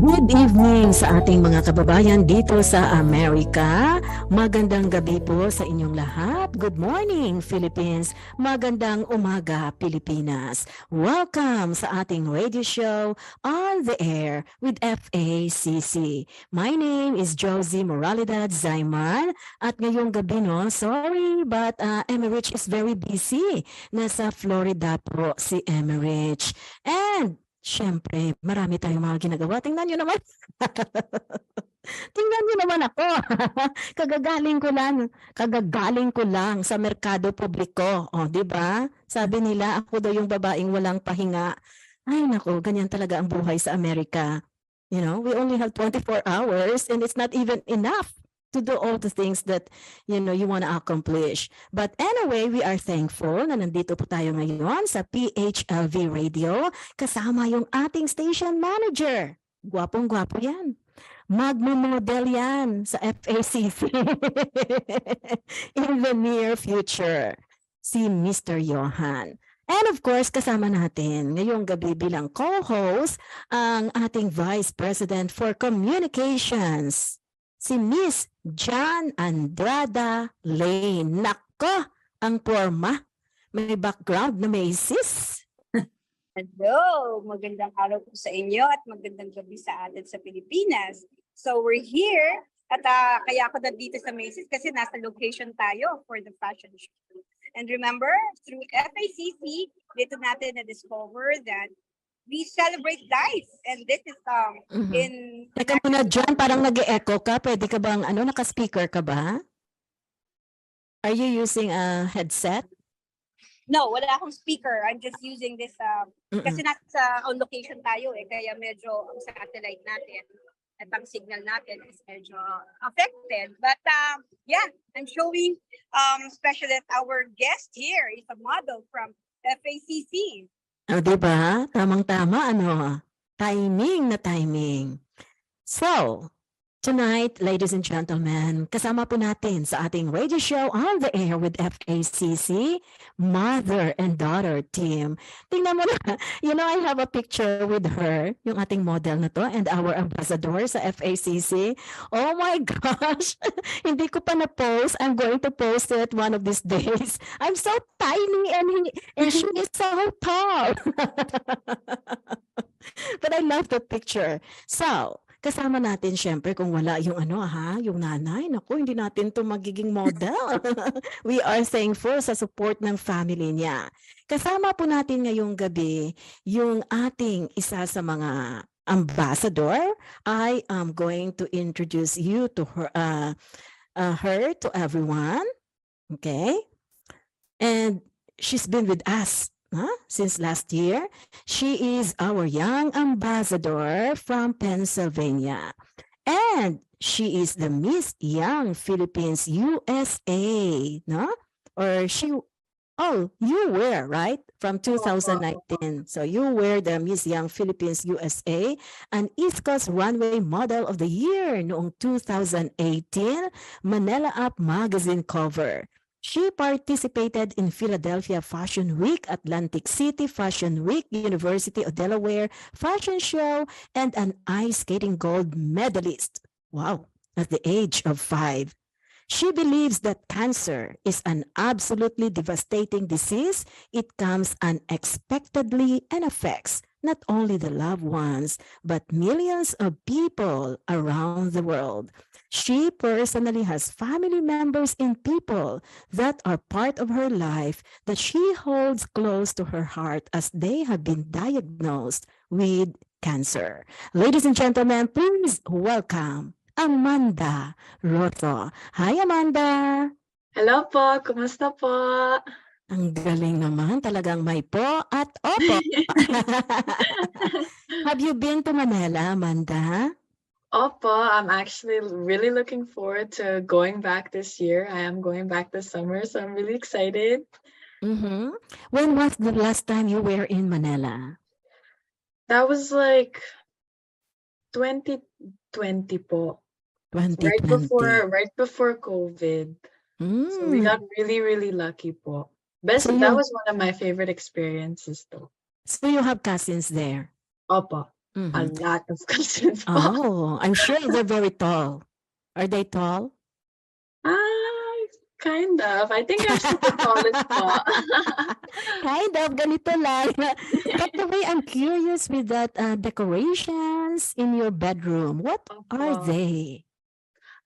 Good evening sa ating mga kababayan dito sa Amerika. Magandang gabi po sa inyong lahat. Good morning, Philippines. Magandang umaga, Pilipinas. Welcome sa ating radio show On the Air with FACC. My name is Josie Moralidad Zayman. At ngayong gabi, sorry, but Emerich is very busy. Nasa Florida po si Emerich. And siyempre, marami tayong mga ginagawa. Tingnan nyo naman. Tingnan nyo naman ako. Kagagaling ko lang sa merkado publiko. O, di ba? Sabi nila, ako daw yung babaeng walang pahinga. Ay, nako, ganyan talaga ang buhay sa Amerika. You know, we only have 24 hours and it's not even enough to do all the things that, you want to accomplish. But anyway, we are thankful na nandito po tayo ngayon sa PHLV Radio kasama yung ating station manager. Gwapong-gwapo yan. Magmo-model yan sa FACC in the near future. Si Mr. Johan. And of course, kasama natin ngayong gabi bilang co-host ang ating Vice President for Communications, si Miss John Andrada Lane. Nako, ang porma. May background na may sis. Hello, magandang araw po sa inyo at magandang gabi sa atin sa Pilipinas. So we're here at kaya ako nandito sa Macy's kasi nasa location tayo for the fashion show. And remember, through FACC, dito natin na-discover that we celebrate life. And this is in... Teka muna, John, parang nag-e-echo ka. Pwede ka bang, naka-speaker ka ba? Are you using a headset? No, wala akong speaker. I'm just using this kasi nasa on location tayo kaya medyo ang satellite natin at ang signal natin is medyo affected. But yeah, I'm showing especially that our guest here is a model from FACC. O, diba? Tamang-tama, Timing na timing. So, tonight, ladies and gentlemen, kasama po natin sa ating radio show On the Air with FACC, Mother and Daughter Team. Tingnan mo na, I have a picture with her, yung ating model na to, and our ambassador sa FACC. Oh my gosh! Hindi ko pa na-post. I'm going to post it one of these days. I'm so tiny and she is so tall. But I love the picture. So, kasama natin syempre kung wala yung yung nanay. Naku, hindi natin to magiging model. We are thankful sa support ng family niya. Kasama po natin ngayong gabi yung ating isa sa mga ambassador. I am going to introduce you to her to everyone. Okay? And she's been with us since last year. She is our young ambassador from Pennsylvania. And she is the Miss Young Philippines USA, no? Or you were, right? From 2019. So you were the Miss Young Philippines USA, an East Coast Runway Model of the Year noong 2018 Manila Up magazine cover. She participated in Philadelphia Fashion Week, Atlantic City Fashion Week, University of Delaware Fashion Show, and an ice skating gold medalist. Wow, at the age of 5. She believes that cancer is an absolutely devastating disease. It comes unexpectedly and affects not only the loved ones, but millions of people around the world. She personally has family members and people that are part of her life that she holds close to her heart as they have been diagnosed with cancer. Ladies and gentlemen, please welcome Amanda Roto. Hi, Amanda! Hello po, kumusta po? Ang galing naman, talagang may po at opo. Have you been to Manila, Amanda? Opo, I'm actually really looking forward to going back this year. I am going back this summer, so I'm really excited. When was the last time you were in Manila? That was like 2020 po. 2020. Right before COVID. So we got really, really lucky po. That was one of my favorite experiences though. So you have cousins there? Opo. A Mhm. lot of cousins po. Oh, I'm sure they're very tall. Are they tall? Ah, kind of. I think I'm still the tallest po. Kind of, ganito lang. By the way, I'm curious with that decorations in your bedroom. What are Opo. they?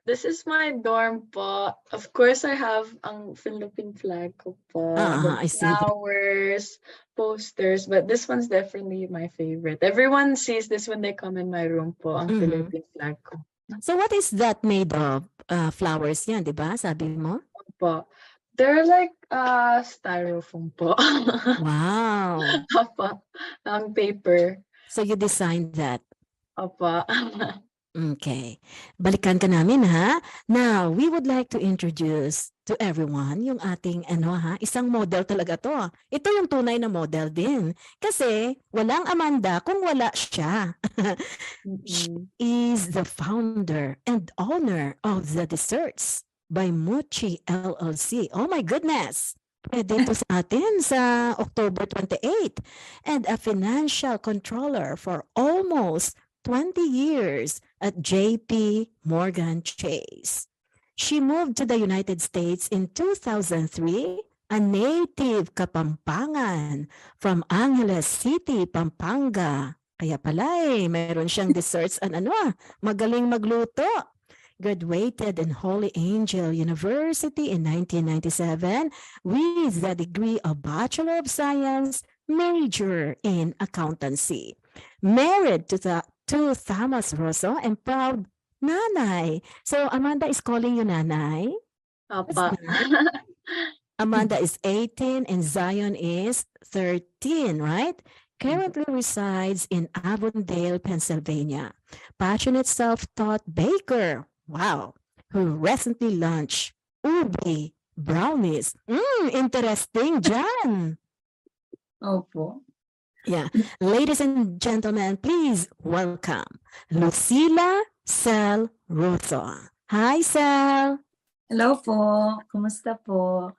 This is my dorm po. Of course, I have ang Philippine flag ko po. The I see that. flowers, posters, but this one's definitely my favorite. Everyone sees this when they come in my room po, ang Mhm. Philippine flag ko. So what is that made of? Flowers yan, di ba? Sabi mo? Po. They're like styrofoam po. Wow. Opo. Ang paper. So you designed that. Opo. Okay. Balikan ka namin ha. Now, we would like to introduce to everyone yung ating isang model talaga to. Ito yung tunay na model din. Kasi walang Amanda kung wala siya. She is the founder and owner of the Desserts by Muchi LLC. Oh my goodness! Pwede ito sa atin sa October 28 and a financial controller for almost 20 years at JP Morgan Chase. She moved to the United States in 2003, a native Kapampangan from Angeles City, Pampanga. Kaya pala mayroon siyang desserts and magaling magluto. Graduated in Holy Angel University in 1997 with the degree of Bachelor of Science, major in accountancy. Married to Thomas Rosso and proud nanay. So Amanda is calling you nanay? Opo. Amanda is 18 and Zion is 13, right? Currently resides in Avondale, Pennsylvania. Passionate self-taught baker. Wow. Who recently launched ubi brownies. Interesting, Jan. Opo. Yeah. Ladies and gentlemen, please welcome Lucila Sel Russo. Hi, Sel. Hello po. Kumusta po?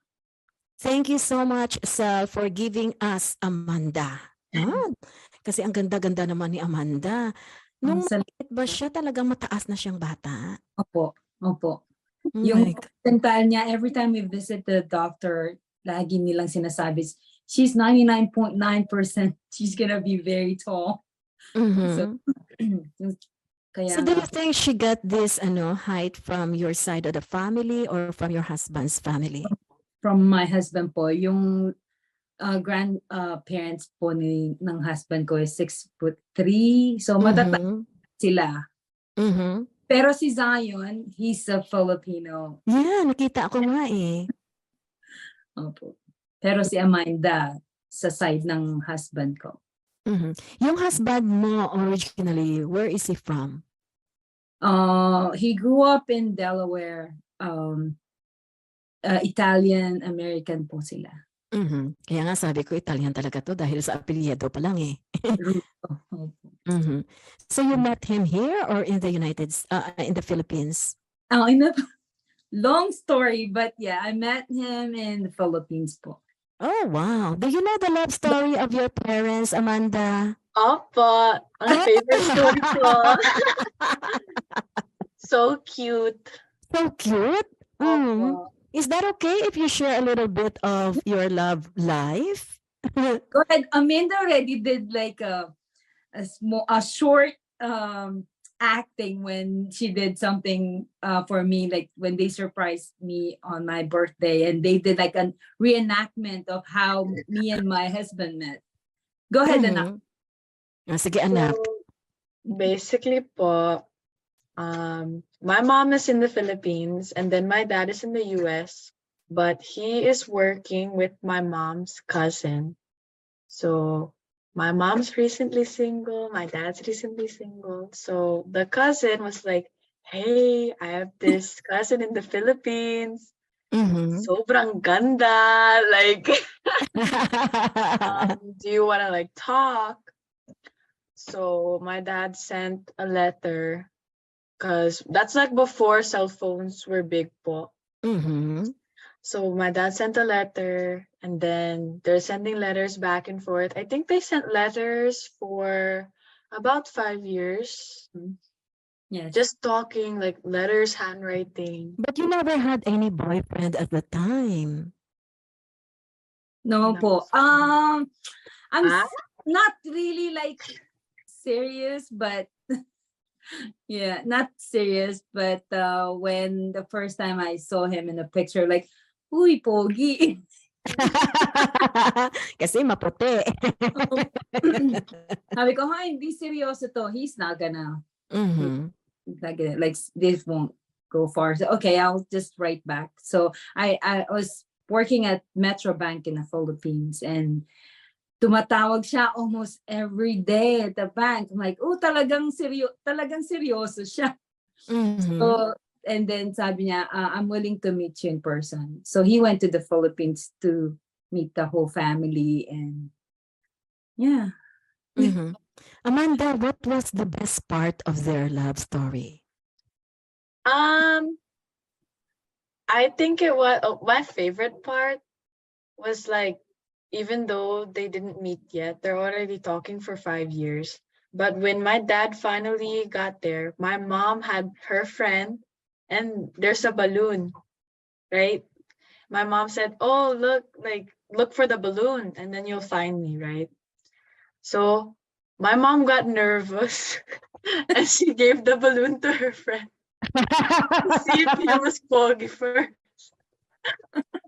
Thank you so much, Sel, for giving us Amanda. Kasi ang ganda-ganda naman ni Amanda. Nung maliit ba siya, talagang mataas na siyang bata? Opo. Opo. Oh Yung my God. percentile niya, every time we visit the doctor, lagi nilang sinasabi, she's 99.9%. She's gonna be very tall. Mhm. Kaya So do you nga, think she got this height from your side of the family or from your husband's family? from my husband po, yung grandparents po ng husband ko is 6'3". So matataas sila. Mhm. Pero si Zion, he's a Filipino. Yeah, nakita ko nga eh. Opo. Pero si Amanda, sa side ng husband ko. Mhm. Yung husband mo originally, where is he from? He grew up in Delaware. Italian-American po sila. Mhm. Kaya nga sabi ko Italian talaga to dahil sa apelyido pa lang eh. Opo. Mhm. So you met him here or in the in the Philippines? Long story, but yeah, I met him in the Philippines po. Oh, wow. Do you know the love story of your parents, Amanda? Opo. Ang favorite story ko. So cute. So cute. Opo. Is that okay if you share a little bit of your love life? Go ahead. Amanda already did like a short acting when she did something for me, like when they surprised me on my birthday and they did like a reenactment of how me and my husband met. Go ahead, anak. Sige, anak. So, basically po, my mom is in the Philippines and then my dad is in the US, but he is working with my mom's cousin. So my mom's recently single, my dad's recently single. So the cousin was like, hey, I have this cousin in the Philippines. Sobrang ganda. Like, do you want to like talk? So my dad sent a letter because that's like before cell phones were big po. So my dad sent a letter and then they're sending letters back and forth. I think they sent letters for About 5 years. Yes. Just talking, like letters, handwriting. But you never had any boyfriend at the time. No No. po. I'm Ah? not really like serious, but yeah, not serious. But when the first time I saw him in a picture, like, uy, pogi. Kasi maputi. Sabi ko, ha, hindi seryoso to. He's not gonna, Mhm. like, this won't go far. So, okay, I'll just write back. So I was working at Metro Bank in the Philippines, and tumatawag siya almost every day at the bank. I'm like, oh, talagang seryoso siya. Mhm. So, and then sabi niya, I'm willing to meet you in person. So he went to the Philippines to meet the whole family, and yeah. Mhm. Amanda, what was the best part of their love story? I think it was my favorite part was like, even though they didn't meet yet, they're already talking for 5 years. But when my dad finally got there, my mom had her friend, and there's a balloon, right? My mom said, "Oh, look for the balloon, and then you'll find me," right? So my mom got nervous, and she gave the balloon to her friend to see if he was foggy first.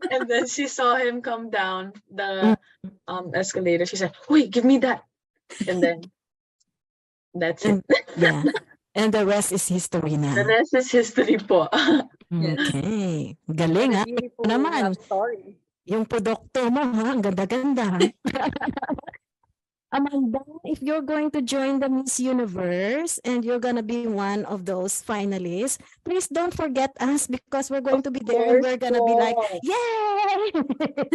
And then she saw him come down the escalator. She said, "Wait, give me that." And then that's it. And yeah. And the rest is history The na. rest is history po. Yes. Okay. What Galing a ha. beautiful Naman, love story. yung produkto mo ha, ang ganda-ganda. Amanda, if you're going to join the Miss Universe and you're gonna be one of those finalists, please don't forget us because we're going Of to be there and course we're gonna be like, po. yay!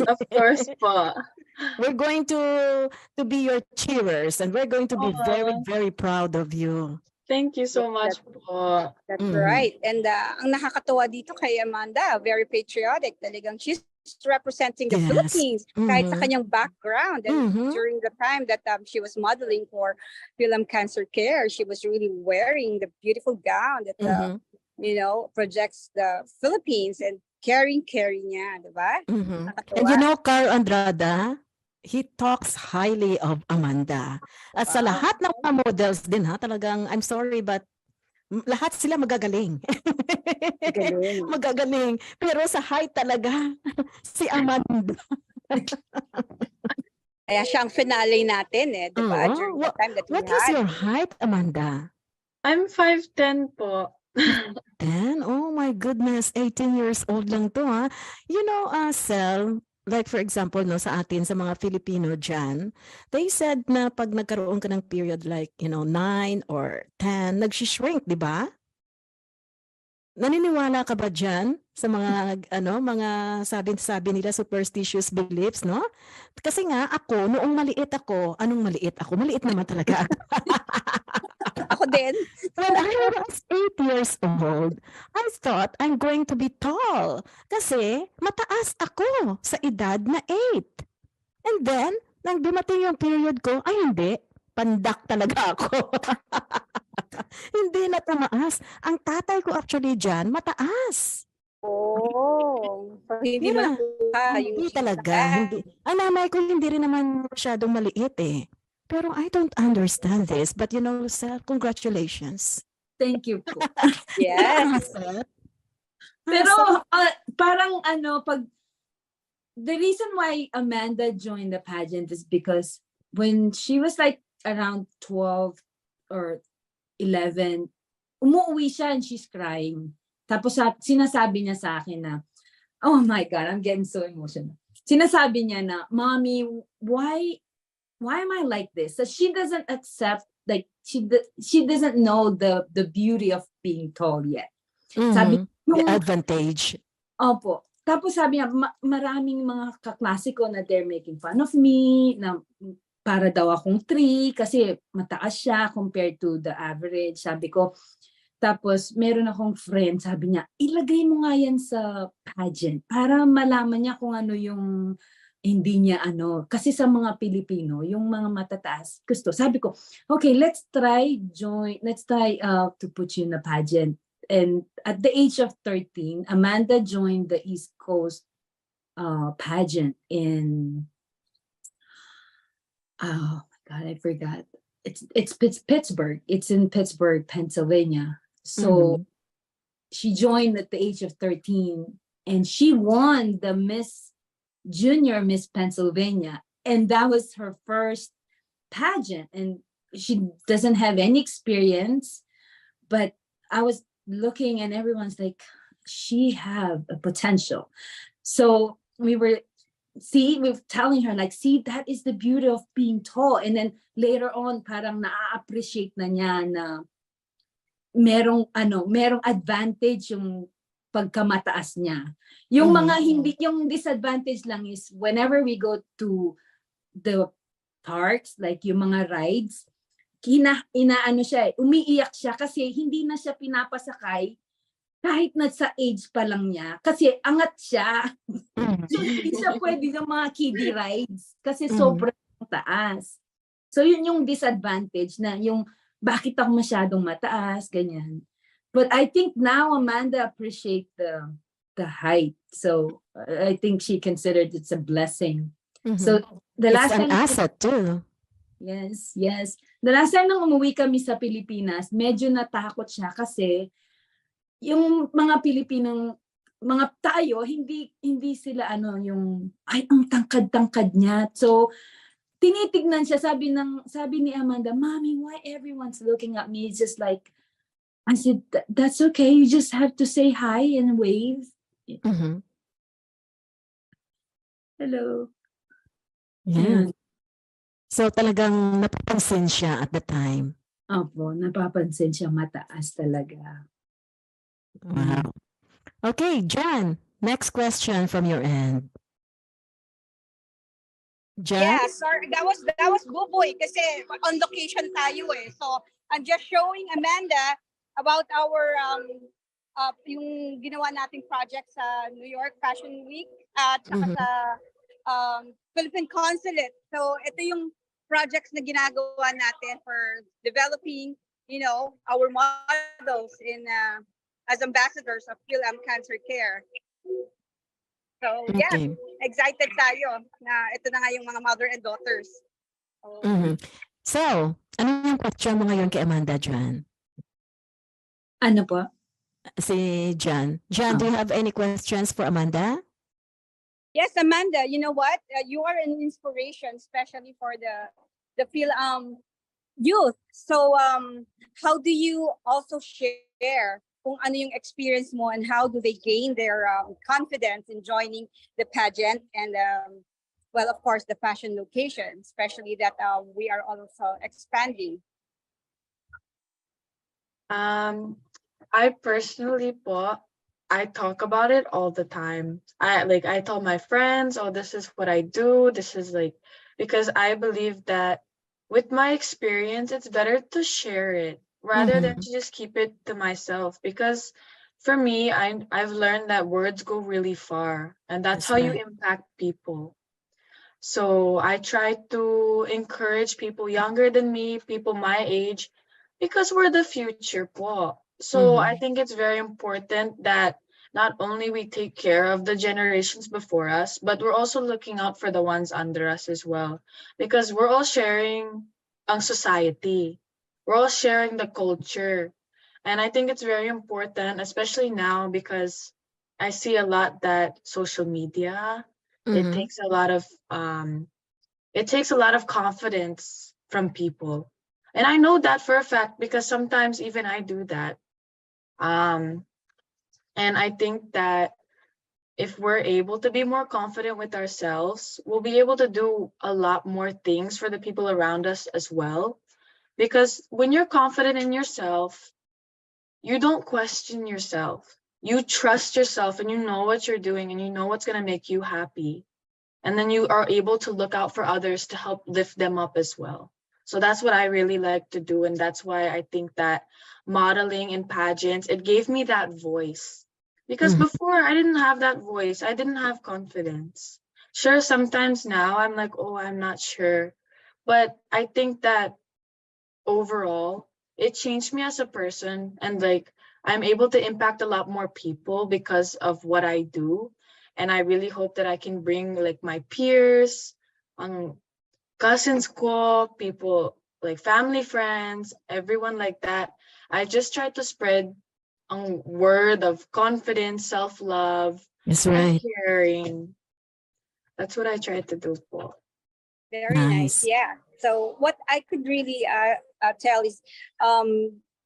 Of course po. We're going to be your cheerers and we're going to be very, Aw, very proud of you. thank you so much po. That's Mhm. right. And ang nakakatuwa dito kay Amanda, very patriotic. Talagang she's representing the Yes. Philippines kahit sa Mhm. kanyang background. And Mhm. during the time that she was modeling for Film Cancer Care, she was really wearing the beautiful gown that, Mhm. projects the Philippines and caring niya, di ba? Mhm. And Nakakatuwa. you know, Carl Andrada, he talks highly of Amanda. At sa Wow. lahat ng mga models din ha, talagang, I'm sorry but lahat sila magagaling. Galing. Magagaling. Pero sa height talaga, si Amanda. Kaya siya ang finale natin di ba? Oo. During the time that we What is had. your height, Amanda? I'm 5'10" po. 10? Oh my goodness, 18 years old lang to ha. You know, Sel, like for example, no, sa atin, sa mga Filipino dyan, they said na pag nagkaroon ka ng period like, 9 or 10, nag-shrink, di ba? Naniniwala ka ba dyan sa mga mga sabi nila superstitious beliefs, no? Kasi nga ako noong maliit ako, anong maliit ako? Maliit naman talaga ako. Ako din. When I was 8 years old, I thought I'm going to be tall kasi mataas ako sa edad na 8. And then, nang dumating yung period ko, ay hindi, pandak talaga ako. Hindi na tumaas. Ang tatay ko actually dyan, mataas. Oh, so hindi mo Yeah, nakuha yung hindi talaga. Hindi. Ang nanay ko hindi rin naman masyadong maliit eh. Pero I don't understand this. But you know, Sir, congratulations. Thank you po. Yes. Sir. Pero parang pag the reason why Amanda joined the pageant is because when she was like around 12 or 11, umuwi siya and she's crying. Tapos sinasabi niya sa akin na, oh my God, I'm getting so emotional. Sinasabi niya na, Mommy, why am I like this? So she doesn't accept, like, she doesn't know the beauty of being tall yet. Sabi, The advantage. Opo. Tapos sabi niya, maraming mga kaklase ko na they're making fun of me, na para daw akong 3 kasi mataas siya compared to the average. Sabi ko, tapos meron akong friend, sabi niya, ilagay mo nga yan sa pageant para malaman niya kung ano yung hindi niya ano, kasi sa mga Pilipino, yung mga matataas, gusto, sabi ko, okay, let's try to put you in a pageant. And at the age of 13, Amanda joined the East Coast pageant in, oh my God, I forgot. It's Pittsburgh. It's in Pittsburgh, Pennsylvania. So she joined at the age of 13 and she won the Junior Miss Pennsylvania. And that was her first pageant. And she doesn't have any experience, but I was looking and everyone's like, she have a potential. So we were telling her like, see, that is the beauty of being tall. And then later on, parang na-appreciate na niya na merong advantage yung pagkamataas niya. Yung mga hindi, yung disadvantage lang is whenever we go to the parks, like yung mga rides, inaano siya, umiiyak siya kasi hindi na siya pinapasakay kahit na sa age pa lang niya. Kasi angat siya. So hindi siya pwede ng mga kiddie rides kasi sobrang taas. So yun yung disadvantage na yung bakit ako masyadong mataas, ganyan. But I think now Amanda appreciate the height. So I think she considered it's a blessing. So the It's last an time asset too. Yes. The last time nang umuwi kami sa Pilipinas, medyo natakot siya kasi yung mga Pilipinong mga tayo hindi sila yung ay ang tangkad-tangkad niya. So tinitignan siya, sabi ni Amanda, "Mommy, why everyone's looking at me?" It's just like, I said, "That's okay. You just have to say hi and wave." Hello. Yeah. So talagang napapansin siya at the time. Opo, napapansin siya mataas talaga. Wow. Okay, John, next question from your end. John? Yeah, sorry, that was Buboy kasi on location tayo eh. So I'm just showing Amanda about our yung ginawa nating project sa New York Fashion Week at saka sa Philippine Consulate. So ito yung projects na ginagawa natin for developing, our models in as ambassadors of Cancer Care. So yeah, excited tayo na ito na nga yung mga mother and daughters. So, ano yung question mo ngayon kay Amanda, John? Ano po? Si John. John, do you have any questions for Amanda? Yes, Amanda, you know what? You are an inspiration, especially for the youth. So how do you also share kung ano yung experience mo and how do they gain their confidence in joining the pageant and well, of course, the fashion location, especially that we are also expanding. I personally I talk about it all the time. I tell my friends, oh, this is what I do. This is because I believe that with my experience, it's better to share it rather than to just keep it to myself. Because for me, I've learned that words go really far, and that's how you impact people. So I try to encourage people younger than me, people my age, because we're the future po. So I think it's very important that not only we take care of the generations before us, but we're also looking out for the ones under us as well. Because we're all sharing ang society. We're all sharing the culture. And I think it's very important, especially now, because I see a lot that social media, it takes a lot of confidence from people. And I know that for a fact because sometimes even I do that. And I think that if we're able to be more confident with ourselves, we'll be able to do a lot more things for the people around us as well. Because when you're confident in yourself, you don't question yourself. You trust yourself and you know what you're doing and you know what's going to make you happy. And then you are able to look out for others to help lift them up as well. So that's what I really like to do. And that's why I think that modeling and pageants, it gave me that voice. Because before I didn't have that voice. I didn't have confidence. Sure, sometimes now I'm like, oh, I'm not sure. But I think that overall, it changed me as a person, and like I'm able to impact a lot more people because of what I do. And I really hope that I can bring like my peers, cousins ko, people like family, friends, everyone like that. I just try to spread a word of confidence, self-love, That's and right. caring. That's what I try to do po. Very nice. Nice. Yeah. So what I could really tell is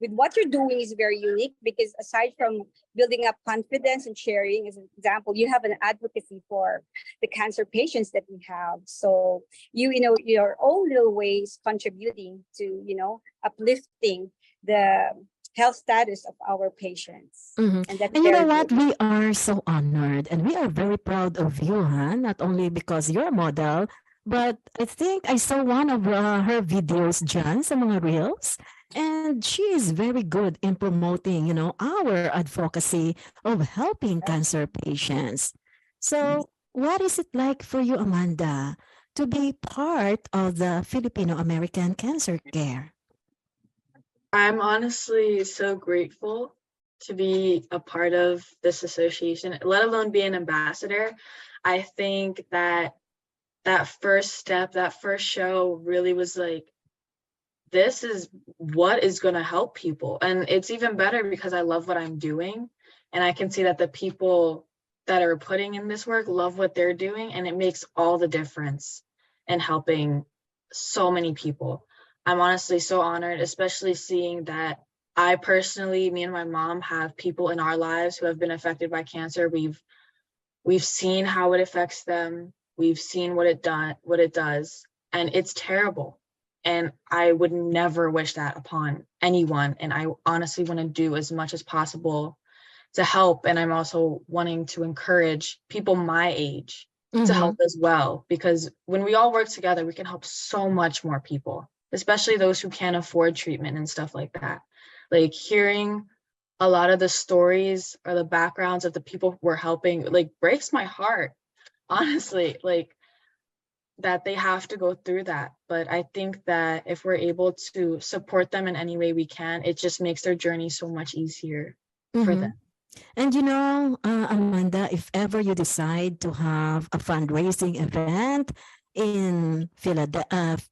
with what you're doing is very unique because aside from building up confidence and sharing, as an example, you have an advocacy for the cancer patients that we have. So you know, your own little ways contributing to, you know, uplifting the health status of our patients. Mhm. And that's And you know very what? good. We are so honored and we are very proud of you, huh? Not only because you're a model, but I think I saw one of her videos, Jan, sa mga reels. And she is very good in promoting, our advocacy of helping cancer patients. So, what is it like for you, Amanda, to be part of the Filipino American Cancer Care? I'm honestly so grateful to be a part of this association, let alone be an ambassador. I think that that first step, that first show really was like, this is what is going to help people. And it's even better because I love what I'm doing. And I can see that the people that are putting in this work love what they're doing. And it makes all the difference in helping so many people. I'm honestly so honored, especially seeing that I personally, me and my mom have people in our lives who have been affected by cancer. We've seen how it affects them. We've seen what it does, and it's terrible. And I would never wish that upon anyone. And I honestly want to do as much as possible to help. And I'm also wanting to encourage people my age to Mm-hmm. help as well, because when we all work together, we can help so much more people, especially those who can't afford treatment and stuff like that. Like hearing a lot of the stories or the backgrounds of the people we're helping like breaks my heart, honestly, like that they have to go through that. But I think that if we're able to support them in any way we can, it just makes their journey so much easier for Mm-hmm. them. And Amanda, if ever you decide to have a fundraising event in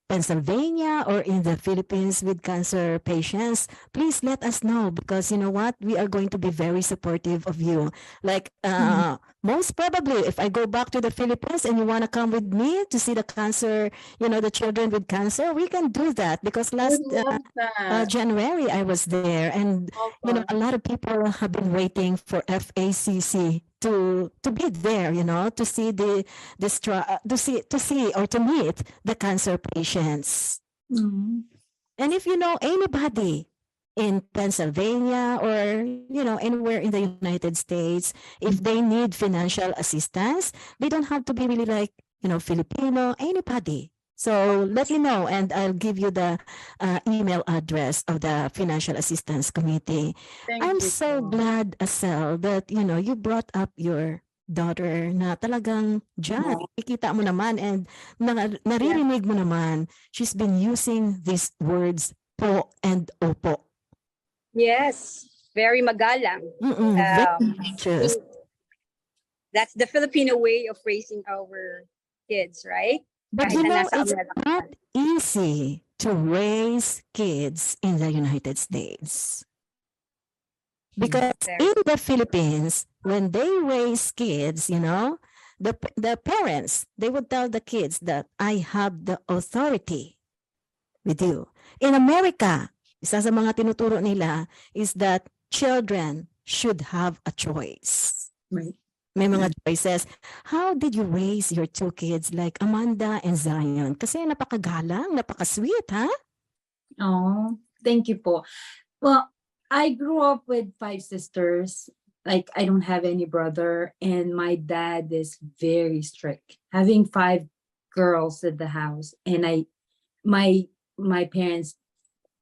Pennsylvania or in the Philippines with cancer patients, please let us know because you know what? We are going to be very supportive of you. Like, Mhm. most probably, if I go back to the Philippines and you want to come with me to see the cancer, the children with cancer, we can do that because I would last love that. January I was there and a Opa. lot of people have been waiting for FACC to be there, to see to see or to meet the cancer patients. Mhm. And if you know anybody in Pennsylvania or anywhere in the United States, if they need financial assistance, they don't have to be really like Filipino, anybody. So let me know and I'll give you the email address of the Financial Assistance Committee. I'm Thank you so po. glad, Asel, that you brought up your daughter na talagang dyan, Oh, ikita mo naman and yeah. naririnig mo naman she's been using these words po and opo. Yes. Very magalang. Very Um, conscious. that's the Filipino way of raising our kids, right? But Kahit na nasa it's Amerika not ka. easy to raise kids in the United States. Because Very. in the Philippines, when they raise kids, the parents, they would tell the kids that I have the authority with you. In America, isa sa mga tinuturo nila is that children should have a choice. Right. May mga choices. How did you raise your two kids like Amanda and Zion? Kasi napakagalang, napaka-sweet, ha? Oh, thank you po. Well, I grew up with five sisters. Like I don't have any brother, and my dad is very strict. Having five girls at the house, and my my parents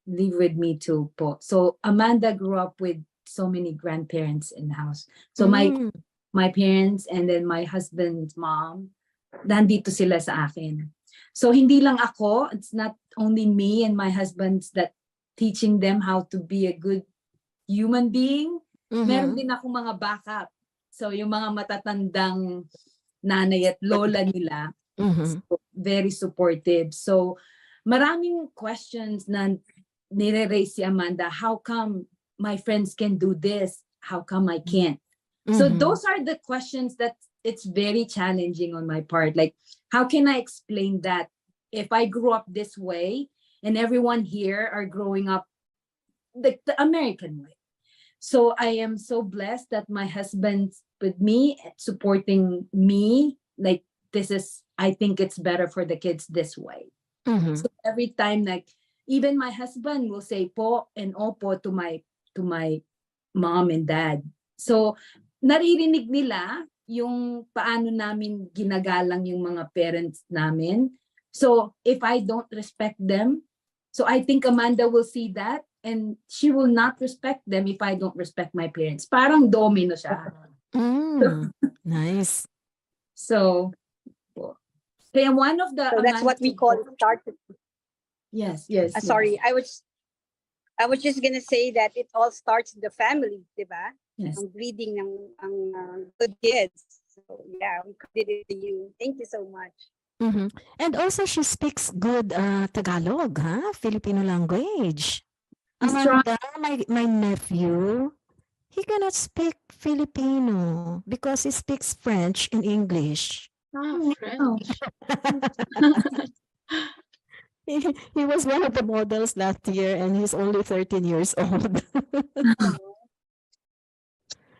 live with me too, po. So Amanda grew up with so many grandparents in the house. So my Mm. my parents and then my husband's mom nandito sila sa akin. So hindi lang ako, it's not only me and my husband that teaching them how to be a good human being. Meron din ako mga backup. So yung mga matatandang nanay at lola nila, so, very supportive. So maraming questions na nire-raise si Amanda. How come my friends can do this? How come I can't? So those are the questions that it's very challenging on my part. Like, how can I explain that if I grew up this way and everyone here are growing up the American way? So I am so blessed that my husband's with me, supporting me. Like, this is, I think it's better for the kids this way. So every time, like, even my husband will say po and opo to my mom and dad. So naririnig nila yung paano namin ginagalang yung mga parents namin. So if I don't respect them, so I think Amanda will see that and she will not respect them if I don't respect my parents. Parang domino siya. Nice. So kaya one of the So that's what we call start. Yes. Sorry, I was just gonna say that it all starts in the family, diba? Yes. Ang breeding ng good kids. So yeah, we did it to you. Thank you so much. And also she speaks good Tagalog, Filipino language. He's trying. Amanda, my nephew, he cannot speak Filipino because he speaks French and English. Oh, French. He was one of the models last year and he's only 13 years old.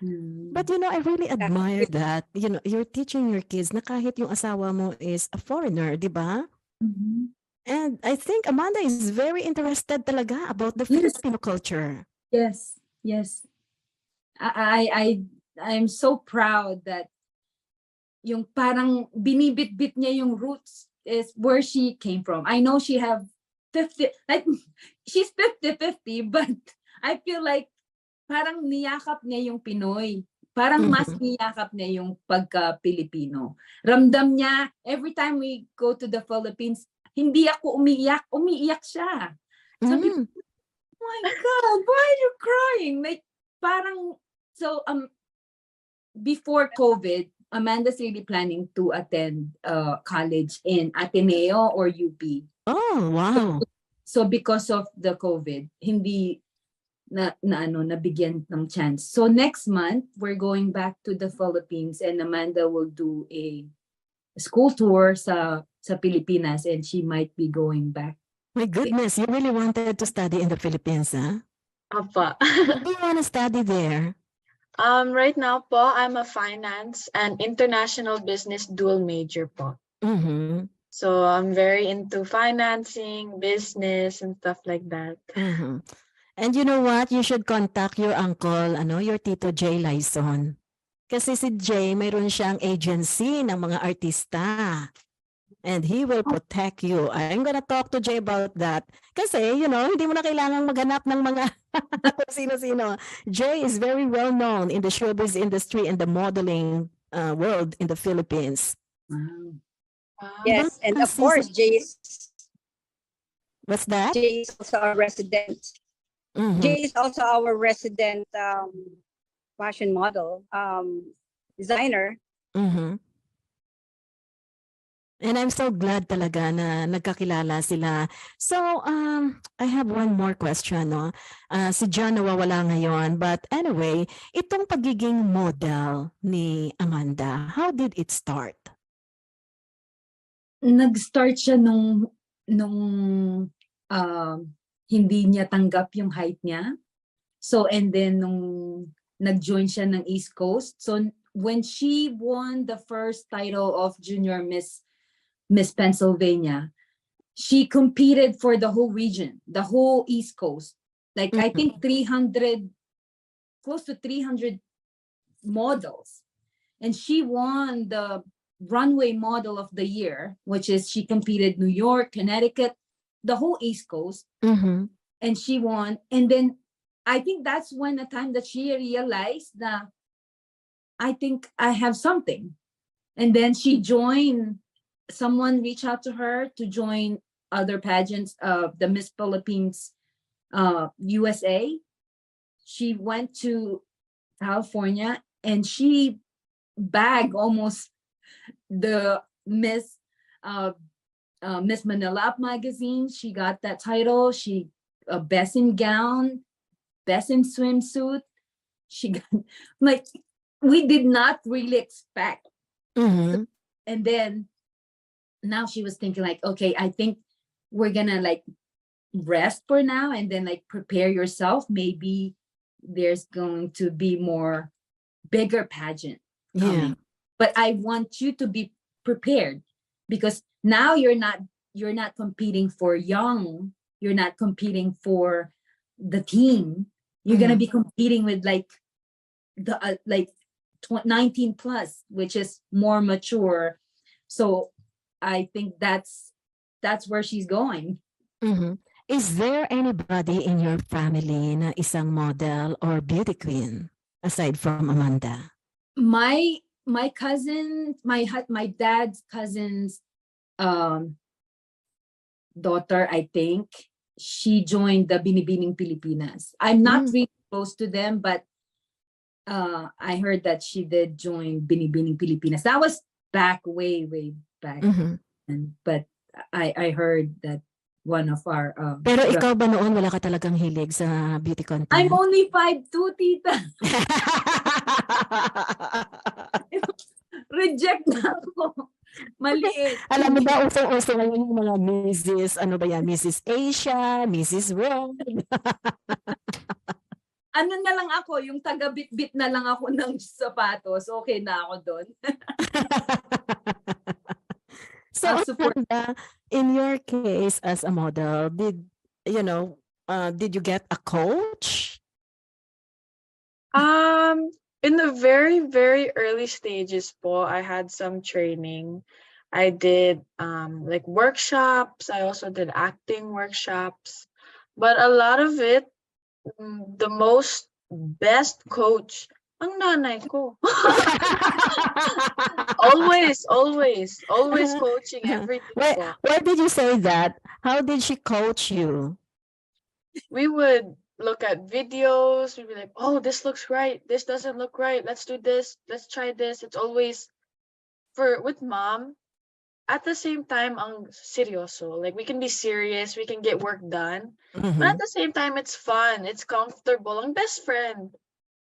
But I really admire that. You're teaching your kids na kahit yung asawa mo is a foreigner, di ba? And I think Amanda is very interested talaga about the Filipino culture. Yes. I'm so proud that yung parang binibit-bit niya yung roots is where she came from. I know she have 50, like she's 50-50, but I feel like parang niyakap niya yung Pinoy. Parang mas niyakap niya yung pagka-Pilipino. Ramdam niya, every time we go to the Philippines, hindi ako umiiyak siya. Sabi ko, oh my God, why are you crying? Like, parang, so, before COVID, Amanda's really planning to attend college in Ateneo or UP. Oh, wow. So because of the COVID, hindi nabigyan ng chance. So next month, we're going back to the Philippines and Amanda will do a school tour sa Pilipinas and she might be going back. My goodness, you really wanted to study in the Philippines, huh? Apa. What do you want to study there? Right now po, I'm a finance and international business dual major po. So I'm very into financing, business, and stuff like that. And you know what? You should contact your uncle, your Tito Jay Lyson. Kasi si Jay, mayroon siyang agency ng mga artista. And he will protect you. I'm gonna talk to Jay about that. Kasi, hindi mo na kailangang maghanap ng mga kung sino-sino. Jay is very well known in the showbiz industry and the modeling world in the Philippines. Wow. Yes, and of course, Jay is... What's that? Jay is also our resident. Jay is also our resident fashion model, designer. And I'm so glad talaga na nagkakilala sila. So, I have one more question, no? Si John nawawala ngayon. But anyway, itong pagiging model ni Amanda, how did it start? Nag-start siya nung hindi niya tanggap yung height niya. So, and then nung nag-join siya ng East Coast. So, when she won the first title of Junior Miss Pennsylvania, she competed for the whole region, the whole East Coast. Like, I think close to 300 models. And she won the runway model of the year, which is she competed New York, Connecticut, the whole East Coast. And she won. And then I think that's when the time that she realized that I think I have something. And then someone reached out to her to join other pageants of the Miss Philippines USA. She went to California and she bagged almost the Miss Manila magazine. She got that title. She best in gown, best in swimsuit. She got like, we did not really expect. Mhm. And then now she was thinking like, okay, I think we're gonna like rest for now and then like prepare yourself. Maybe there's going to be more bigger pageant coming. Yeah. But I want you to be prepared because now you're not competing for young, you're not competing for the team. You're gonna be competing with like the 19 plus, which is more mature. So I think that's where she's going. Mhm. Is there anybody in your family na isang model or beauty queen aside from Amanda? My cousin, my dad's cousin's daughter, I think she joined the Binibining Pilipinas. I'm not Mm. really close to them, but I heard that she did join Binibining Pilipinas. That was back way back. Mhm. But I heard that one of our Pero ikaw ba noon wala ka talagang hilig sa beauty contest? I'm only 5'2", tita. Reject na ako. Maliit. Alam mo ba, usong-uso ngayon yung mga Mrs. Ano ba yan? Mrs. Asia, Mrs. World. Ano na lang ako, yung taga-bit-bit na lang ako ng sapatos. Okay na ako doon. So, Support. Amanda, in your case as a model, did you get a coach? In the very, very early stages po, I had some training. I did like workshops. I also did acting workshops. But a lot of it, the most best coach, ang nanay ko. always coaching everything po. Why did you say that? How did she coach you? We would look at videos. We'd be like, oh, this looks right. This doesn't look right. Let's do this. Let's try this. It's always with mom. At the same time, ang seryoso. Like we can be serious. We can get work done. But at the same time, it's fun. It's comfortable. Ang best friend.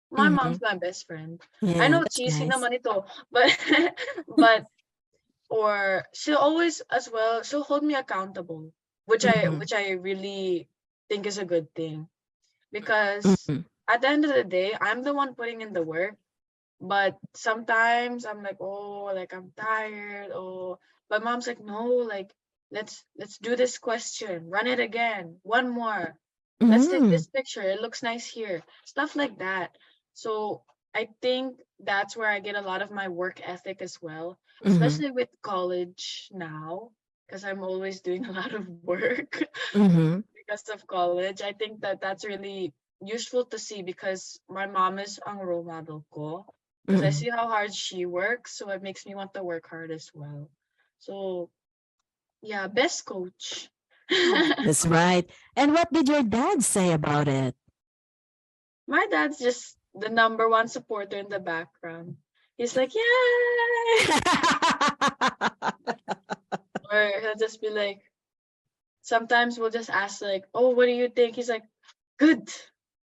My mom's my best friend. Yeah, I know that's cheesy nice. naman ito, but or she'll always as well. She'll hold me accountable, which I really think is a good thing. Because at the end of the day, I'm the one putting in the work, but sometimes I'm like, oh, like I'm tired. Oh, but mom's like, no, like let's do this question, run it again, one more. Let's take this picture. It looks nice here. Stuff like that. So I think that's where I get a lot of my work ethic as well, especially with college now, because I'm always doing a lot of work. Because of college. I think that's really useful to see because my mom is ang role model ko. Because I see how hard she works, so it makes me want to work hard as well. So yeah, best coach. That's right. And what did your dad say about it? My dad's just the number one supporter in the background. He's like, yay! Or he'll just be like, sometimes we'll just ask like, oh, what do you think? He's like, good.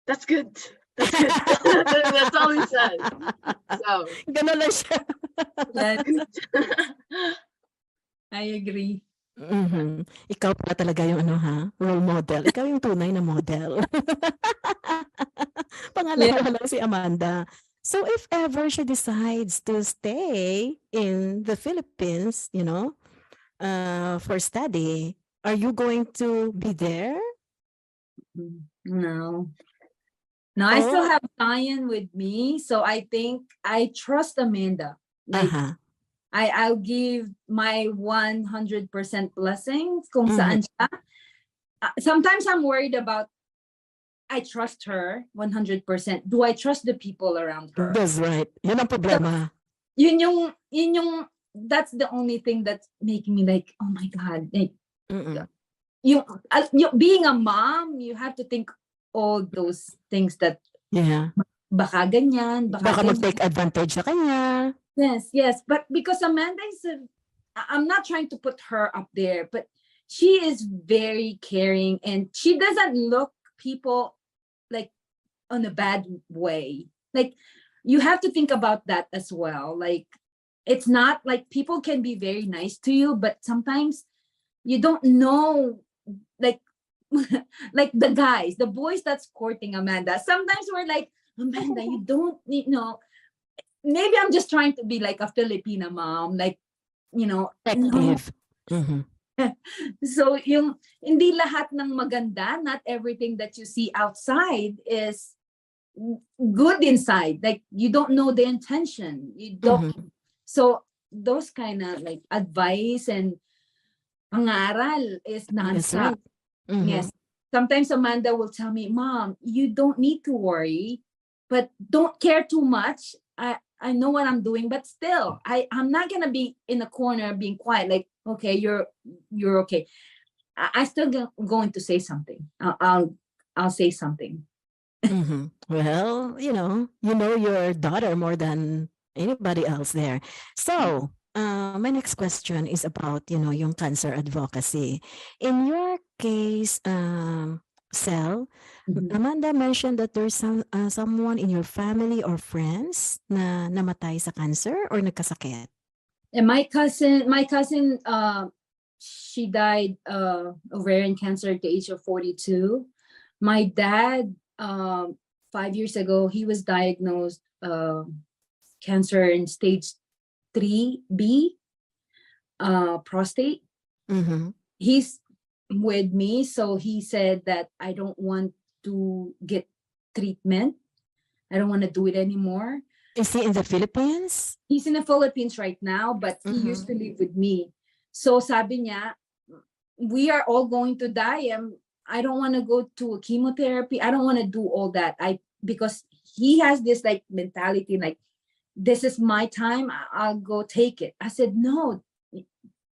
That's good. That's good. That's all he says. So, Ganun lang siya. I agree. Ikaw pala talaga yung role model. Ikaw yung tunay na model. Pangalawa lang si Amanda. So if ever she decides to stay in the Philippines, for study, are you going to be there? No, I still have Diane with me, so I think I trust Amanda. Like, I'll give my 100% blessings kung saan siya. Sometimes I'm worried about, I trust her 100%. Do I trust the people around her? That's right. Yun ang problema. Yun yung that's the only thing that's making me like, oh my God, like Mm-mm. you, being a mom, you have to think all those things that Yeah. baka ganyan, baka Baka ganyan. mag-take advantage sa kanya. Yes, but because Amanda is I'm not trying to put her up there, but she is very caring and she doesn't look people like on a bad way. Like you have to think about that as well. Like it's not like people can be very nice to you, but sometimes you don't know, like like the guys, the boys that's courting Amanda. Sometimes we're like, Amanda, you don't need maybe I'm just trying to be like a Filipina mom, like, no. Effective. Mhm. So yung hindi lahat ng maganda, not everything that you see outside is good inside. Like you don't know the intention. You don't. Mhm. So those kind of like advice and pangaral is That's nonstop. right. Mhm. Yes. Sometimes Amanda will tell me, Mom, you don't need to worry, but don't care too much. I know what I'm doing, but still, I'm not gonna be in a corner being quiet. Like, okay, you're okay. I still going to say something. I'll say something. Mhm. Well, you know your daughter more than anybody else there. So, my next question is about, yung cancer advocacy. In your case, Sel, Mhm. Amanda mentioned that there's someone in your family or friends na namatay sa cancer or nagkasakit. And my cousin, she died ovarian cancer at the age of 42. My dad, 5 years ago, he was diagnosed cancer in stage 3B, prostate. Mhm. He's with me, so he said that I don't want to get treatment. I don't want to do it anymore. Is he in the Philippines? He's in the Philippines right now, but he used to live with me. So sabi niya, we are all going to die. I don't want to go to a chemotherapy. I don't want to do all that. Because he has this like mentality, like this is my time. I'll go take it. I said, no,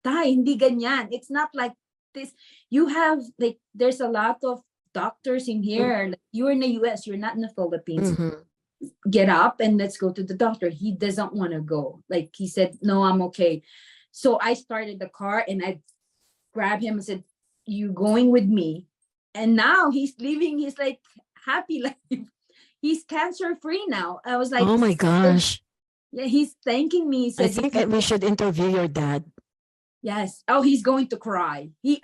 tay, hindi ganyan. It's not like this. You have like, there's a lot of doctors in here. Like, you're in the US, you're not in the Philippines. Mhm. Get up and let's go to the doctor. He doesn't want to go. Like he said, no, I'm okay. So I started the car and I grabbed him and said, you going with me? And now he's living his like happy life. He's cancer free now. I was like, Oh my gosh. yeah, he's thanking me. He I said, think we should interview your dad. yes. Oh, he's going to cry. He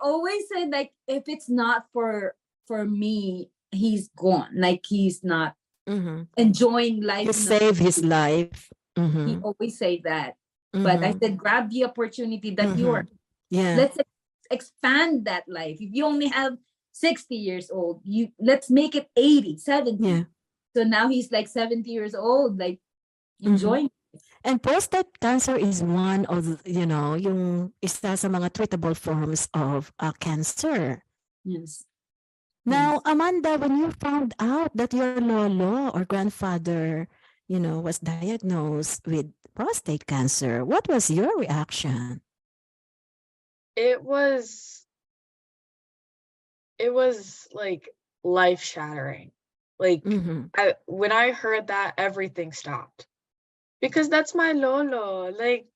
always said like, if it's not for me, he's gone. Like he's not Mhm. enjoying life. You save his life. He Mhm. always say that. But I Mhm. said, grab the opportunity that you are. Mhm. Yeah. Let's expand that life. If you only have 60 years old, let's make it 80, 70. Yeah. So now he's like 70 years old, like Mhm. enjoying. And prostate cancer is one of, yung isa sa mga treatable forms of cancer. Yes. Now, Amanda, when you found out that your lolo or grandfather, was diagnosed with prostate cancer, what was your reaction? It was like life shattering. Like Mhm. when I heard that, everything stopped. Because that's my lolo. Like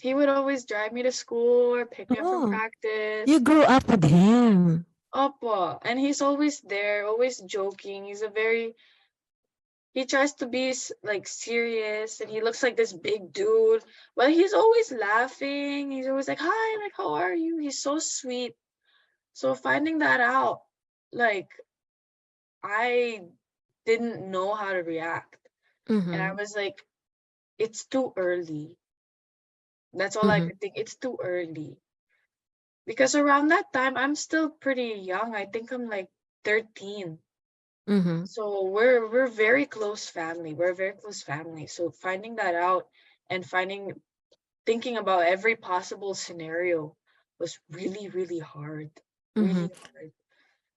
he would always drive me to school or pick me up from Oh, practice. you grew up with him. Opo. And he's always there, always joking. He tries to be like serious and he looks like this big dude. But he's always laughing. He's always like, hi, like, how are you? He's so sweet. So finding that out, like, I didn't know how to react. And I Mhm. was like, it's too early. That's all I Mhm. could think. It's too early. Because around that time, I'm still pretty young. I think I'm like 13. Mhm. So we're very close family. We're a very close family. So finding that out and thinking about every possible scenario was really, really hard. Really Mhm. hard.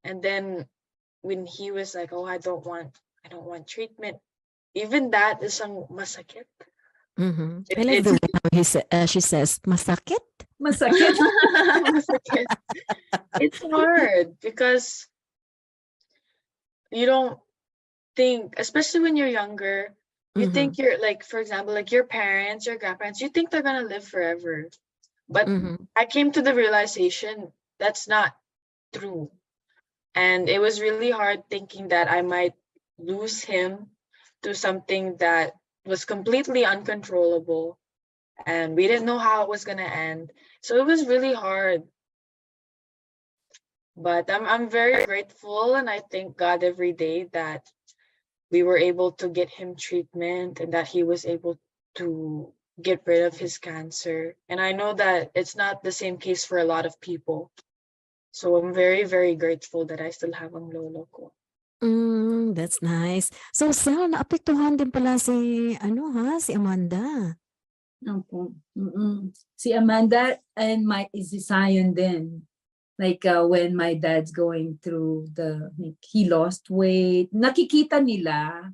And then when he was like, "Oh, I don't want treatment," even that is masakit. Mhm. I It, like it's the way how she says, masakit? Masakit. masakit. It's hard because you don't think, especially when you're younger, you Mhm. think you're like, for example, like your parents, your grandparents, you think they're gonna live forever. But Mhm. I came to the realization that's not true. And it was really hard thinking that I might lose him to something that was completely uncontrollable. And we didn't know how it was gonna end. So it was really hard. But I'm very grateful, and I thank God every day that we were able to get him treatment and that he was able to get rid of his cancer. And I know that it's not the same case for a lot of people. So I'm very, very grateful that I still have ang lolo ko. That's nice. So, Sel, naapektuhan din pala si, si Amanda. Opo. Si Amanda and si Zion din. Like when my dad's going through he lost weight, nakikita nila.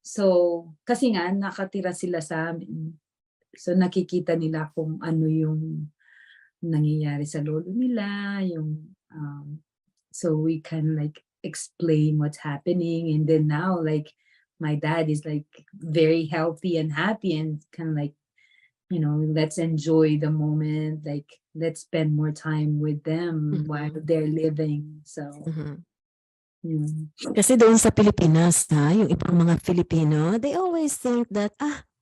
So, kasi nga, nakatira sila sa amin. So, nakikita nila kung ano yung nangyayari sa lolo nila, so we can like explain what's happening. And then now, like, my dad is like very healthy and happy and kind of like, let's enjoy the moment, like let's spend more time with them while they're living. So Kasi doon sa Pilipinas, yung ibang mga Filipino, they always think that,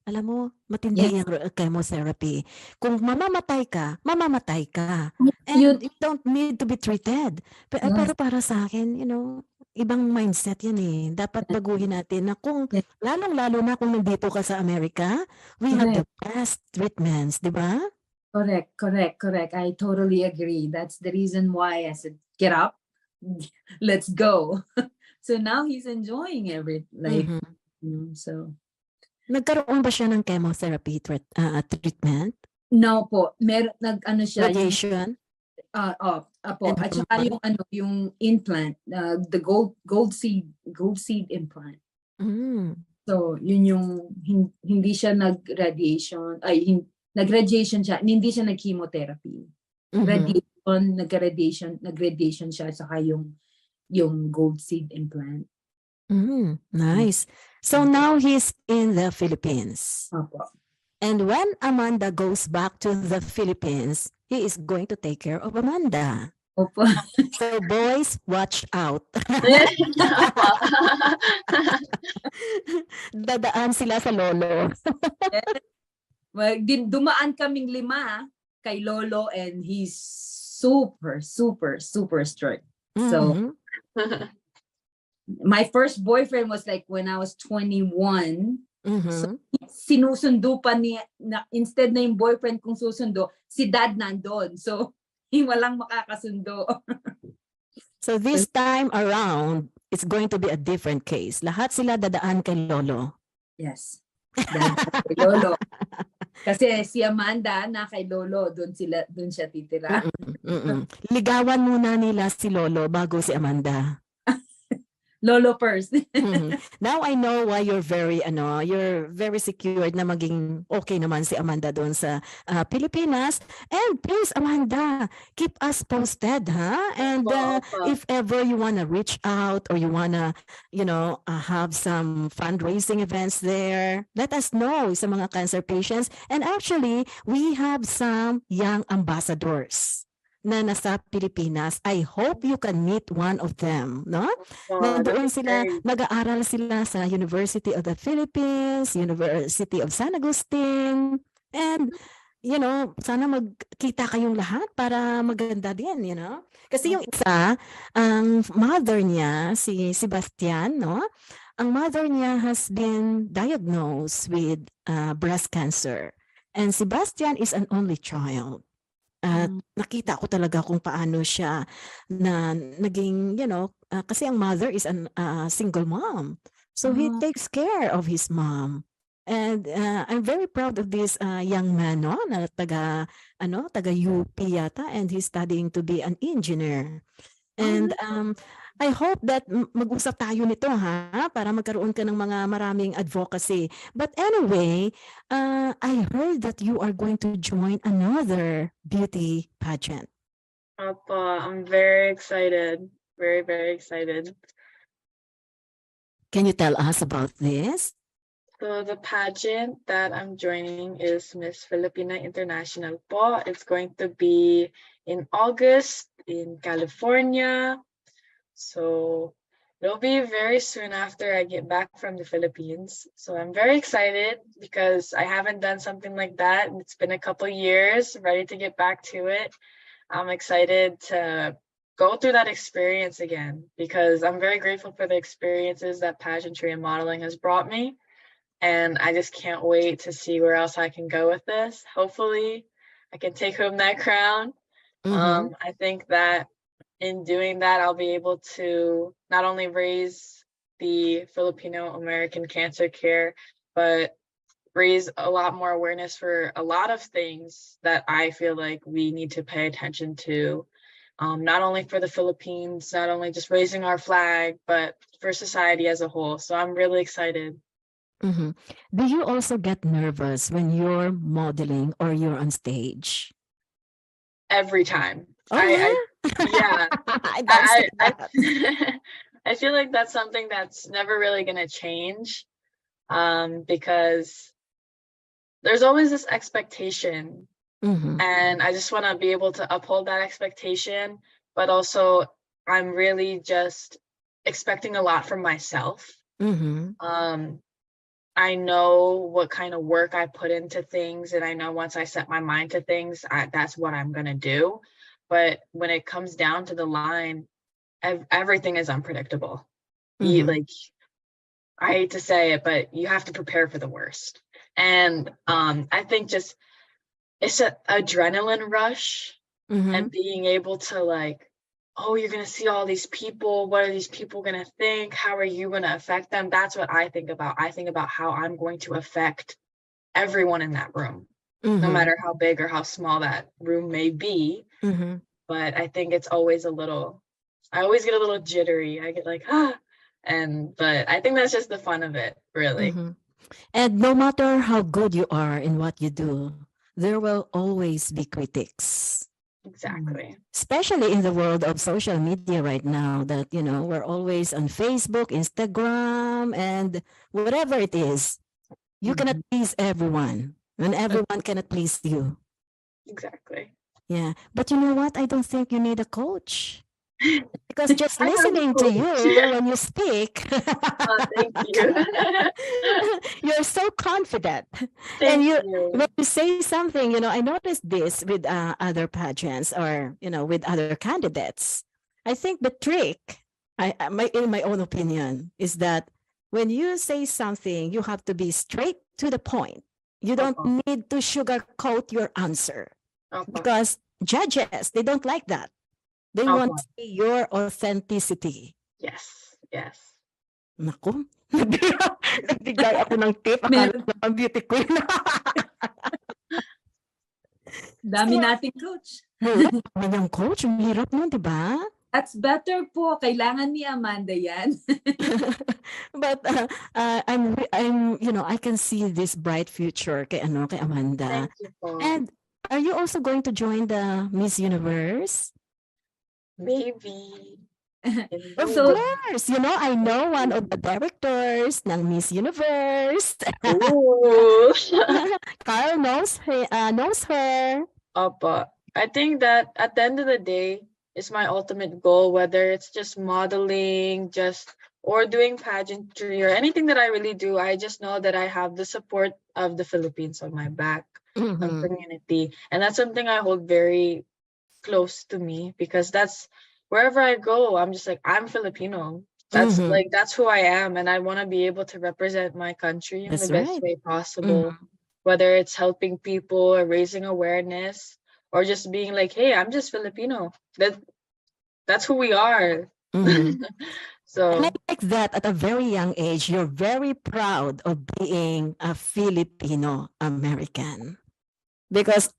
alam mo, matindi Yes. yung chemotherapy. Kung mamamatay ka, mamamatay ka. Yun. And you don't need to be treated. Yes. Pero para sa akin, ibang mindset yan eh. Dapat baguhin natin na kung, Yes. lalong-lalo na kung nandito ka sa Amerika, we have the best treatments, di ba? Correct. I totally agree. That's the reason why I said, get up, let's go. So now he's enjoying so. Nagkaroon ba siya ng chemotherapy treatment? No po, nag-ano siya, Radiation? Apo. At saka yung implant, the gold seed implant. So, yun yung hindi siya nag-radiation, nag-radiation siya, hindi siya nag-chemotherapy. Nag-radiation siya, saka yung gold seed implant. Nice. So now he's in the Philippines. Apo. And when Amanda goes back to the Philippines, he is going to take care of Amanda. Opo. So boys, watch out. Dadaan sila sa lolo. Well, dumaan kaming 5 kay lolo and he's super strict. So my first boyfriend was like when I was 21. So, sinusundo pa instead na yung boyfriend kong susundo, si dad nandun. So, walang makakasundo. So this time around, it's going to be a different case. Lahat sila dadaan kay lolo. Yes. Dad kay lolo. Kasi si Amanda na kay lolo, doon siya titira. Ligawan muna nila si lolo bago si Amanda. Lolo first. Now I know why you're very secured na maging okay naman si Amanda doon sa Pilipinas. And please, Amanda, keep us posted, ha? And if ever you wanna reach out or you wanna, have some fundraising events there, let us know sa mga cancer patients. And actually, we have some young ambassadors na nasa Pilipinas. I hope you can meet one of them, no? Nandoon sila, nag-aaral sila sa University of the Philippines, University of San Agustin, and sana magkita kayong lahat para maganda din, Kasi yung isa, ang mother niya, si Sebastian, no? Ang mother niya has been diagnosed with breast cancer. And Sebastian is an only child. At nakita ko talaga kung paano siya na naging, kasi ang mother is a single mom. So he takes care of his mom. And I'm very proud of this young man, no, na taga UP yata, and he's studying to be an engineer. And I hope that mag-usap tayo nito ha para magkaroon ka ng mga maraming advocacy. But anyway, I heard that you are going to join another beauty pageant. Opo, I'm very excited. Very, very excited. Can you tell us about this? So the pageant that I'm joining is Miss Filipina International po. It's going to be in August in California. So it'll be very soon after I get back from the Philippines. So I'm very excited because I haven't done something like that. It's been a couple years, ready to get back to it. I'm excited to go through that experience again because I'm very grateful for the experiences that pageantry and modeling has brought me. And I just can't wait to see where else I can go with this. Hopefully, I can take home that crown. I think that in doing that, I'll be able to not only raise the Filipino American cancer care, but raise a lot more awareness for a lot of things that I feel like we need to pay attention to. Not only for the Philippines, not only just raising our flag, but for society as a whole. So I'm really excited. Do you also get nervous when you're modeling or you're on stage? Every time. Oh, Yeah. I don't see that. I feel like that's something that's never really gonna change, because there's always this expectation, and I just want to be able to uphold that expectation, but also I'm really just expecting a lot from myself. I know what kind of work I put into things, and I know once I set my mind to things, that's what I'm gonna do. But when it comes down to the line, everything is unpredictable. Like, I hate to say it, but you have to prepare for the worst. And I think just it's an adrenaline rush, and being able to like, oh, you're gonna see all these people. What are these people gonna think? How are you gonna affect them? That's what I think about. I think about how I'm going to affect everyone in that room, no matter how big or how small that room may be. But I think it's always I always get a little jittery. I get like, but I think that's just the fun of it, really. And no matter how good you are in what you do, there will always be critics. Exactly. Especially in the world of social media right now, that, we're always on Facebook, Instagram, and whatever it is. You cannot please everyone, and everyone cannot please you. Exactly. Yeah. But you know what? I don't think you need a coach. Because just I have a listening to you coach. when you speak, Thank you. you're so confident. Thank you. When you say something, I noticed this with other pageants or, with other candidates. I think the trick, in my own opinion, is that when you say something, you have to be straight to the point. You don't need to sugarcoat your answer. Because judges, they don't like that. They want to see your authenticity. Yes, yes. Naku, nagbigay ako ng tip. Akala ko ang beauty queen. Dami nating coach. Dami ng coach. Ang hirap nun, di ba? That's better po. Kailangan ni Amanda yan. But I can see this bright future kay Amanda. Thank you po. And are you also going to join the Miss Universe? Maybe. Of course. I know one of the directors ng Miss Universe. Ooh. Carl knows her. Opo. I think that at the end of the day, it's my ultimate goal, whether it's just modeling, or doing pageantry or anything that I really do. I just know that I have the support of the Philippines on my back, of community. And that's something I hold very close to me because that's wherever I go, I'm just like, I'm Filipino. That's that's who I am. And I want to be able to represent my country in the best way possible, whether it's helping people or raising awareness or just being like, hey, I'm just Filipino. That's who we are. So, and I like that at a very young age, you're very proud of being a Filipino American. Because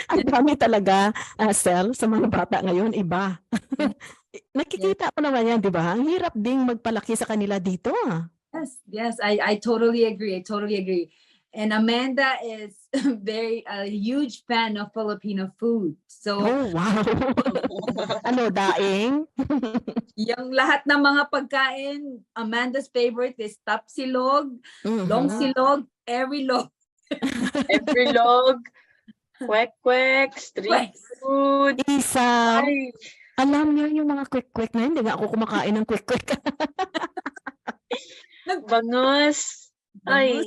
ang dami talaga, Sel, sa mga bata ngayon, iba. Nakikita ko naman yan, di ba? Ang hirap ding magpalaki sa kanila dito. Yes, I totally agree. I totally agree. And Amanda is a huge fan of Filipino food. So, Oh, wow. Ano, daing? yung lahat ng mga pagkain, Amanda's favorite is tapsilog, long Mhm. silog, every log. Every log, kwek-kwek, street food. Isa, Ay, alam niyo yung mga quick-quick na yun, di ba ako kumakain ng quick-quick? bangos. Ay,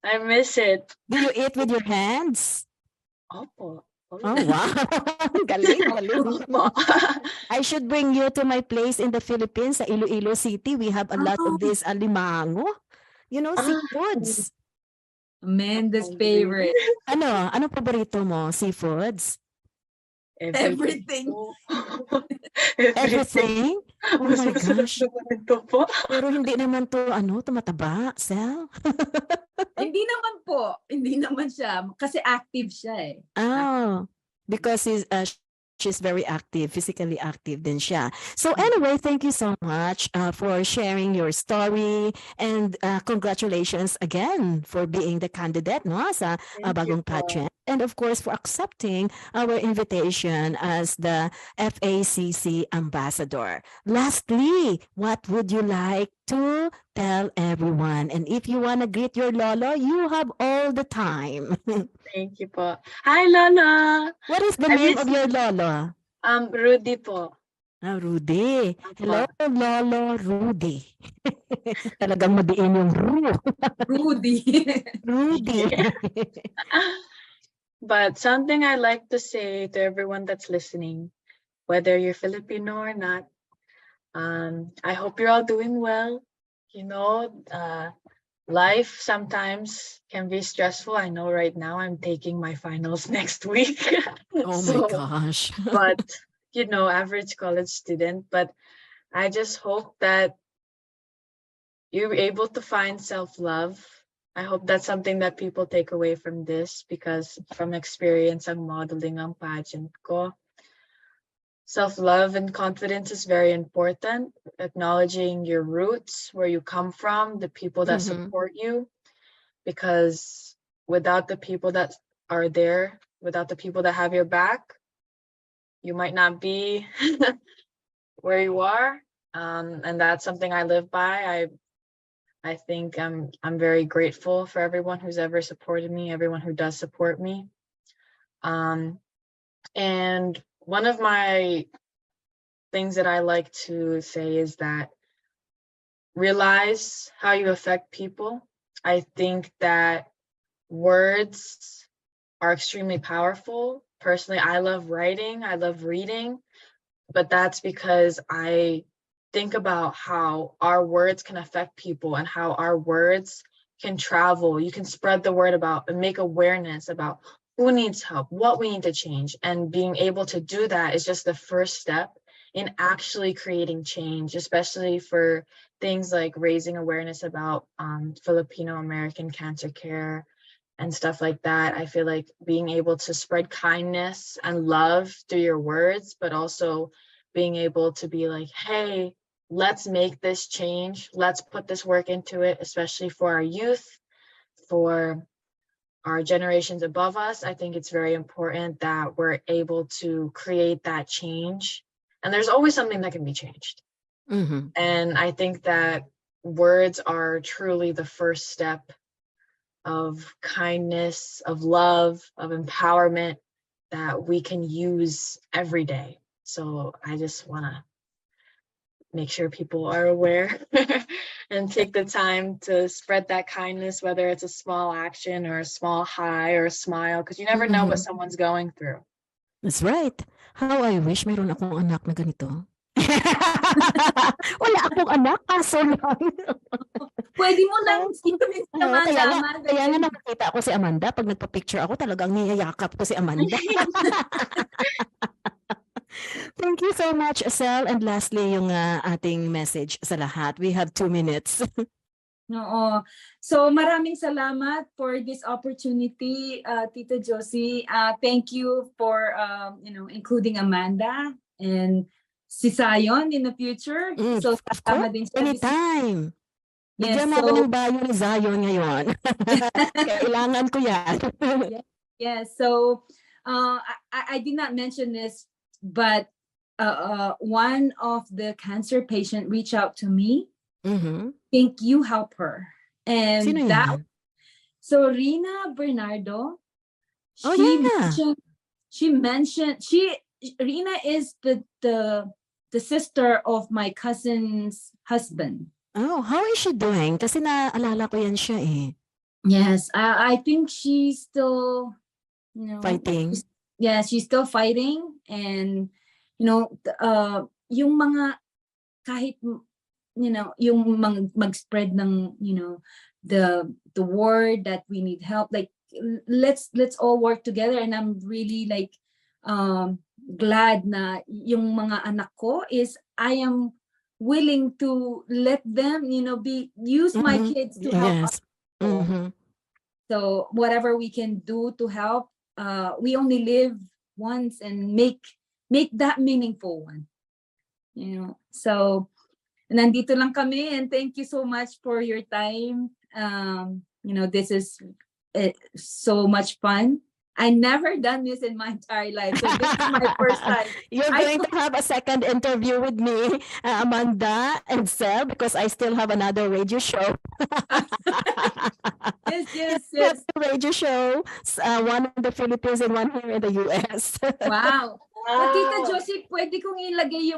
I miss it. Do you eat with your hands? Opo. Oh, wow. Galing, galing. Opo. I should bring you to my place in the Philippines, sa Iloilo City. We have a lot of this alimango. You know, Ah. seafoods. Amanda's Hungry. favorite. Ano paborito mo? Seafoods? Everything. Everything? Oh my gosh. Ito po. Pero hindi naman to, tumataba, Sel? Hindi naman po. Hindi naman siya. Kasi active siya eh. Oh, because she's very active, physically active din siya. So anyway, thank you so much for sharing your story, and congratulations again for being the candidate, no, sa bagong pageant, and of course for accepting our invitation as the FACC ambassador. Lastly, what would you like to tell everyone? And if you want to greet your lolo, you have all the time. Thank you po. Hi, Lola. What is the I name miss of your lolo? Rudy po. Rudy. Hello, Opo. Lolo Rudy. Talagang madiin yung Ru. Rudy. Rudy. But something I like to say to everyone that's listening, whether you're Filipino or not, I hope you're all doing well. You know, life sometimes can be stressful. I know right now I'm taking my finals next week. Oh my gosh. But, you know, average college student. But I just hope that you're able to find self-love. I hope that's something that people take away from this, because from experience, ang modeling ang pageant ko. Self-love and confidence is very important. Acknowledging your roots, where you come from, the people that support you, because without the people that are there, without the people that have your back, you might not be where you are. And that's something I live by. I think I'm very grateful for everyone who's ever supported me, everyone who does support me. And one of my things that I like to say is that realize how you affect people. I think that words are extremely powerful. Personally, I love writing, I love reading, but that's because I think about how our words can affect people and how our words can travel. You can spread the word about and make awareness about who needs help, what we need to change. And being able to do that is just the first step in actually creating change, especially for things like raising awareness about Filipino American cancer care and stuff like that. I feel like being able to spread kindness and love through your words, but also being able to be like, hey, let's make this change. Let's put this work into it, especially for our youth, for our generations above us. I think it's very important that we're able to create that change. And there's always something that can be changed. And I think that words are truly the first step of kindness, of love, of empowerment that we can use every day. So I just want to make sure people are aware and take the time to spread that kindness, whether it's a small action or a small hi or a smile, because you never know what someone's going through. That's right. How I wish mayroon akong anak na ganito. Wala akong anak, kaso lang. Pwede mo lang i-comment naman Kaya sa nga, Amanda. kaya nga nakakita ako si Amanda, pag nagpa-picture ako, talagang niyayakap ko si Amanda. Thank you so much, Sel. And lastly, yung ating message sa lahat. We have 2 minutes. Oo. So maraming salamat for this opportunity, Tita Josie. Thank you for including Amanda. And si Zion in the future. So, Of kasama course, din siya. anytime. Yes, Bigyan mo ako ng bio ni Zion ngayon. Kailangan ko yan. Yes. So, I did not mention this, but one of the cancer patient reached out to me. Mhm. Think you help her, and Sino that. yan? So Rina Bernardo. Oh, yeah. Rina is the sister of my cousin's husband. Oh, how is she doing? Kasi naalala ko yan siya eh. Yes, I think she's still, Fighting. she's still fighting, and yung mga kahit yung mag-spread ng the word that we need help, like let's all work together, and I'm really like glad na yung mga anak ko is I am willing to let them use my kids to help us. Yes. Mhm. So whatever we can do to help, we only live once, and make that meaningful one. So nandito lang kami, and thank you so much for your time. This is so much fun. I never done this in my entire life, so this is my first time. You're going to have a second interview with me, Amanda and Seb, because I still have another radio show. Yes. Radio show, one in the Philippines and one here in the US. Wow. Tita Josie, pwede kong ilagay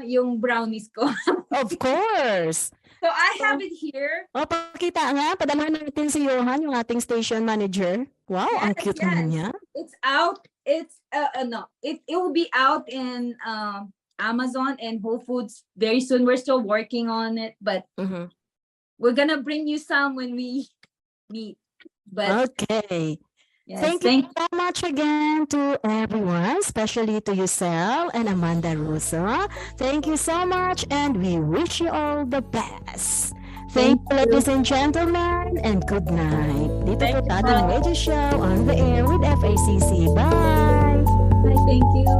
yung brownies ko. Of course. So I have it here. O, pakita nga. Padalhan natin si Johan, yung ating station manager. Wow, ang cute naman niya. It's out. It's it will be out in Amazon and Whole Foods very soon. We're still working on it, but we're gonna bring you some when we meet. But okay. yes, Thank you so much again to everyone, especially to Yusel and Amanda Russo. Thank you so much, and we wish you all the best. Thank you, ladies and gentlemen, and good night. Dito po sa ating radio show on the air with FACC. Bye! Thank you.